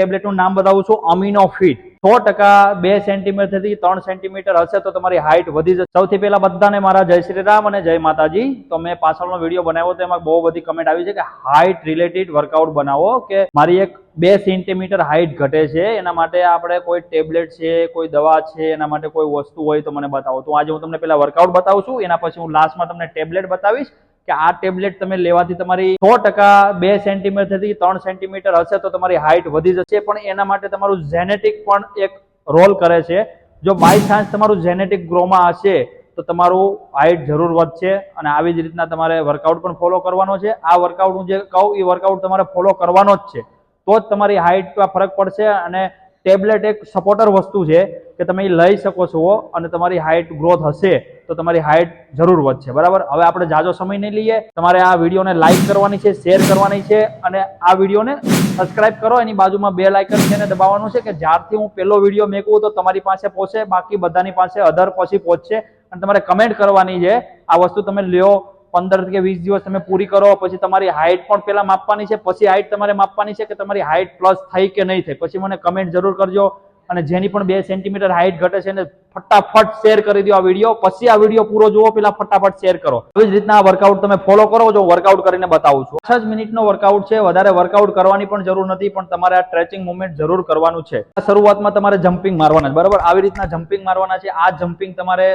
ટેબ્લેટનું નામ બતાવું છું, અમીનો ફિટ. 100% 2 સેન્ટીમીટરથી 3 સેન્ટીમીટર હશે તો તમારી હાઇટ વધી જશે. સૌથી પહેલા બધાને મારા જય શ્રી રામ અને જય માતાજી. તો મેં પાછળનો વિડીયો બનાવ્યો તો એમાં બહુ બધી કમેન્ટ આવી છે કે હાઇટ રિલેટેડ વર્કઆઉટ બનાવો, કે મારી એક 2 સેન્ટીમીટર હાઇટ ઘટે છે, એના માટે આપણે કોઈ ટેબ્લેટ છે, કોઈ દવા છે, એના માટે કોઈ વસ્તુ હોય તો મને બતાવો. તો આજે હું તમને પહેલા વર્કઆઉટ બતાવું છું, એના પછી હું લાસ્ટમાં તમને ટેબ્લેટ બતાવીશ કે આ ટેબ્લેટ તમે લેવાથી તમારી 100% 2 સેન્ટીમીટરથી 3 સેન્ટીમીટર હશે તો તમારી હાઇટ વધી જશે. પણ એના માટે તમારું જેનેટિક પણ એક રોલ કરે છે. જો બાય ચાન્સ તમારું જેનેટિક ગ્રોમાં હશે તો તમારું હાઇટ જરૂર વધશે. અને આવી જ રીતના તમારે વર્કઆઉટ પણ ફોલો કરવાનો છે. આ વર્કઆઉટ હું જે કહું એ વર્કઆઉટ તમારે ફોલો કરવાનો જ છે, તો જ તમારી હાઇટમાં ફરક પડશે. અને ટેબ્લેટ એક સપોર્ટર વસ્તુ છે કે તમે એ લઈ શકો છો અને તમારી હાઇટ ગ્રોથ હશે તો તમારી હાઇટ જરૂર વધશે. બરાબર, હવે આપણે જાજો સમય નહીં લઈએ. તમારે આ વિડીયોને લાઇક કરવાની છે, શેર કરવાની છે અને આ વિડીયોને સબસ્ક્રાઇબ કરો. એની બાજુમાં બેલ આઇકન છે એને દબાવવાનું છે કે જ્યારથી હું પહેલો વિડીયો મેકું તો તમારી પાસે પહોંચે, બાકી બધાની પાસે અધર પછી પહોંચશે. અને તમારે કમેન્ટ કરવાની છે. આ વસ્તુ તમે લ્યો, 15 કે 20 દિવસ તમે પૂરી કરો, પછી તમારી હાઇટ પણ પહેલા માપવાની છે, પછી હાઇટ તમારે માપવાની છે કે તમારી હાઇટ પ્લસ થઈ કે નહીં થઈ. પછી મને કમેન્ટ જરૂર કરજો. અને જેની પણ 2 સેન્ટીમીટર હાઇટ ઘટે છે એને ફટાફટ શેર કરી દો આ વિડીયો. પછી આ વિડીયો પૂરો જુઓ, પેલા ફટાફટ શેર કરો. આવી જ રીતના આ વર્કઆઉટ તમે ફોલો કરો. જો વર્કઆઉટ કરીને બતાવું છું. 6 મિનિટનો વર્કઆઉટ છે, વધારે વર્કઆઉટ કરવાની પણ જરૂર નથી, પણ તમારે આ સ્ટ્રેચિંગ મુવમેન્ટ જરૂર કરવાનું છે. શરૂઆતમાં તમારે જમ્પિંગ મારવાના છે. બરાબર, આવી રીતના જમ્પિંગ મારવાના છે. આ જમ્પિંગ તમારે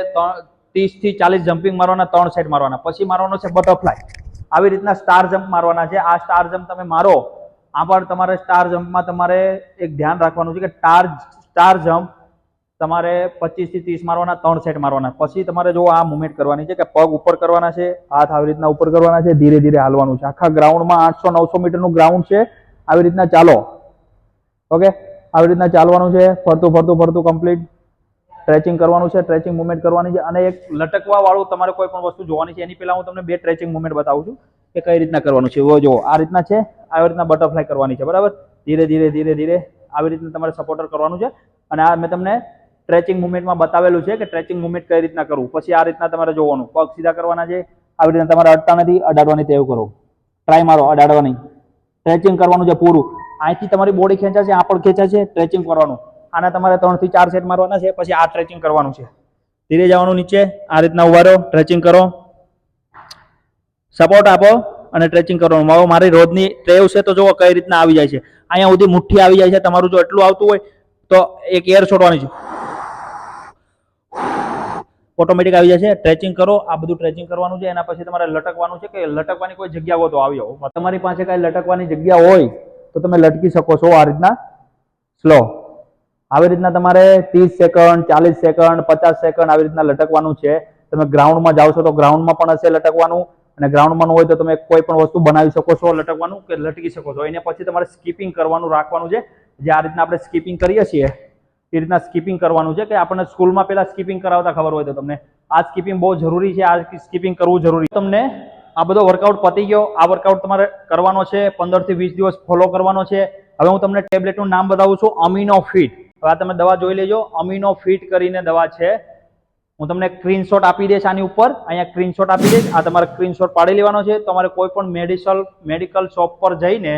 30 થી 40 જમ્પિંગ મારવાના, 3 સેટ મારવાના. પછી મારવાનો છે બટરફ્લાય. આવી રીતના સ્ટાર જમ્પ મારવાના છે. આ સ્ટાર જમ્પ તમે મારો, આ પણ તમારે સ્ટાર જમ્પમાં તમારે એક ધ્યાન રાખવાનું છે કે સ્ટાર જમ્પ તમારે 25 થી 30 મારવાના, 3 સેટ મારવાના. પછી તમારે જો આ મુવમેન્ટ કરવાની છે કે પગ ઉપર કરવાના છે, હાથ આવી રીતના ઉપર કરવાના છે, ધીરે ધીરે હાલવાનું છે. આખા ગ્રાઉન્ડમાં 800-900 મીટરનું ગ્રાઉન્ડ છે. આવી રીતના ચાલો. ઓકે, આવી રીતના ચાલવાનું છે, ફરતું ફરતું ફરતું કમ્પ્લીટ સ્ટ્રેચિંગ કરવાનું છે, સ્ટ્રેચિંગ મુવમેન્ટ કરવાની છે. અને એક લટકવા વાળું તમારે કોઈ પણ વસ્તુ જોવાની છે. એની પહેલા હું તમને 2 સ્ટ્રેચિંગ મુવમેન્ટ બતાવું છું કે કઈ રીતના કરવાનું છે. જો આ રીતના છે, આવી રીતના બટરફ્લાય કરવાની છે. બરાબર, ધીરે ધીરે ધીરે ધીરે આવી રીતના તમારે સપોર્ટર કરવાનું છે. અને આ મેં તમને સ્ટ્રેચિંગ મુવમેન્ટમાં બતાવેલું છે કે સ્ટ્રેચિંગ મુવમેન્ટ કઈ રીતના કરવું. પછી આ રીતના તમારે જોવાનું, પગ સીધા કરવાના છે. આવી રીતના તમારે અડતા નથી, અડાડવાની ટેવ કરો. ટ્રાય મારો, અડાડવાની. સ્ટ્રેચિંગ કરવાનું છે પૂરું. અહીંથી તમારી બોડી ખેંચાશે, આ પણ ખેંચાશે, સ્ટ્રેચિંગ કરવાનું. આના તમારે 3 થી 4 સેટ મારવાના છે. પછી આ સ્ટ્રેચિંગ કરવાનું છે. ધીરે જવાનું નીચે, આ રીતના ઉભા રહો, સ્ટ્રેચિંગ કરો, સપોર્ટ આપો અને સ્ટ્રેચિંગ કરવાનું. મારી રોજની ટેવ છે તો જુઓ કઈ રીતના આવી જાય છે. અહીંયા સુધી મુઠ્ઠી આવી જાય છે. તમારું જો એટલું આવતું હોય તો એક એર છોડવાની છે, ઓટોમેટિક આવી જાય છે. સ્ટ્રેચિંગ કરો, આ બધું સ્ટ્રેચિંગ કરવાનું છે. એના પછી તમારે લટકવાનું છે કે લટકવાની કોઈ જગ્યા હોય તો આવ્યો. તમારી પાસે કઈ લટકવાની જગ્યા હોય તો તમે લટકી શકો છો. આ રીતના સ્લો, આવી રીતના તમારે 30 સેકન્ડ, 40 સેકન્ડ, 50 સેકન્ડ આવી રીતના લટકવાનું છે. તમે ગ્રાઉન્ડમાં જાઓ છો તો ગ્રાઉન્ડમાં પણ હશે લટકવાનું. અને ગ્રાઉન્ડમાં હોય તો તમે કોઈ પણ વસ્તુ બનાવી શકો છો લટકવાનું, કે લટકી શકો છો. એને પછી તમારે સ્કીપિંગ કરવાનું રાખવાનું છે. જે આ રીતના આપણે સ્કીપિંગ કરીએ છીએ એ રીતના સ્કીપિંગ કરવાનું છે. કે આપણને સ્કૂલમાં પહેલા સ્કીપિંગ કરાવતા ખબર હોય તો તમને આ સ્કીપિંગ બહુ જરૂરી છે. આ સ્કીપિંગ કરવું જરૂરી. તમને આ બધો વર્કઆઉટ પતી ગયો. આ વર્કઆઉટ તમારે કરવાનો છે, 15 થી 20 દિવસ ફોલો કરવાનો છે. હવે હું તમને ટેબ્લેટનું નામ બતાવું છું, અમીનો ફિટ. હવે આ તમે દવા જોઈ લેજો, અમીનો ફિટ કરીને દવા છે. હું તમને સ્ક્રીનશોટ આપી દઈશ આની ઉપર, અહીંયા સ્ક્રીનશોટ આપી દઈશ. આ તમારે સ્ક્રીનશોટ પાડી લેવાનો છે. તમારે કોઈ પણ મેડિકલ શોપ પર જઈને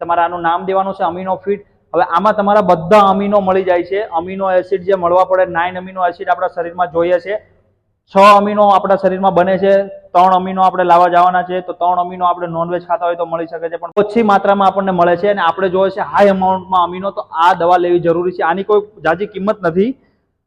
તમારે આનું નામ દેવાનું છે, અમીનો ફિટ. હવે આમાં તમારા બધા અમીનો મળી જાય છે. અમીનો એસિડ જે મળવા પડે, 9 અમીનો એસિડ આપણા શરીરમાં જોઈએ છે. 6 અમીનો આપણા શરીરમાં બને છે, 3 અમીનો આપણે લાવવા જવાના છે. તો 3 અમીનો આપણે નોનવેજ ખાતા હોય તો મળી શકે છે, પણ ઓછી માત્રામાં આપણને મળે છે. અને આપણે જોઈએ છે હાઈ અમાઉન્ટમાં અમીનો, તો આ દવા લેવી જરૂરી છે. આની કોઈ જાજી કિંમત નથી,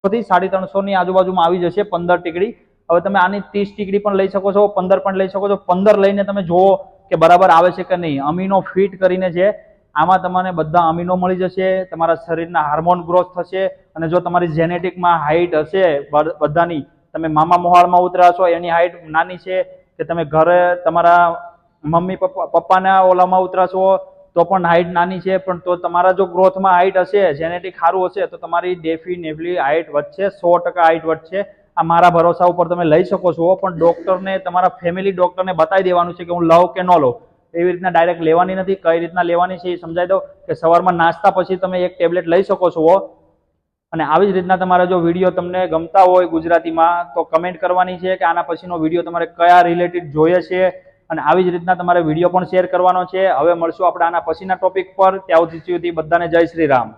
350 ની આજુબાજુમાં આવી જશે 15 ટીકડી. હવે તમે આની 30 ટીકડી પણ લઈ શકો છો, 15 પણ લઈ શકો છો. 15 લઈને તમે જુઓ કે બરાબર આવે છે કે નહીં. અમીનો ફિટ કરીને છે, આમાં તમને બધા અમીનો મળી જશે. તમારા શરીરના હાર્મોન ગ્રોથ થશે. અને જો તમારી જેનેટિકમાં હાઇટ હશે બધાની, તમે મામા મોહાળમાં ઉતર્યા છો એની હાઇટ નાની છે, કે તમે ઘરે તમારા મમ્મી પપ્પાના ઓલામાં ઉતર્યા છો તો પણ હાઇટ નાની છે, પણ તો તમારા જો ગ્રોથમાં હાઇટ હશે, જેનેટિક સારું હશે તો તમારી ડેફિનેટલી હાઇટ વધશે, 100% હાઇટ વધશે. આ મારા ભરોસા ઉપર તમે લઈ શકો છો. પણ ડોક્ટરને, તમારા ફેમિલી ડોક્ટરને બતાવી દેવાનું છે કે હું લઉં કે ન લઉં. એવી રીતના ડાયરેક્ટ લેવાની નથી. કઈ રીતના લેવાની છે એ સમજાવી દો કે સવારમાં નાસ્તા પછી તમે એક ટેબ્લેટ લઈ શકો છો. અને આવી જ રીતના તમારા જો વિડીયો તમને ગમતા હોય ગુજરાતીમાં તો કમેન્ટ કરવાની છે કે આના પછીનો વિડીયો તમારે કયા રિલેટેડ જોઈએ છે, અને આવી જ રીતના તમારે વિડીયો પણ શેર કરવાનો છે. હવે મળશું આપણે આના પછીના ટોપિક પર. ત્યાં સુધી બધાને જય શ્રી રામ.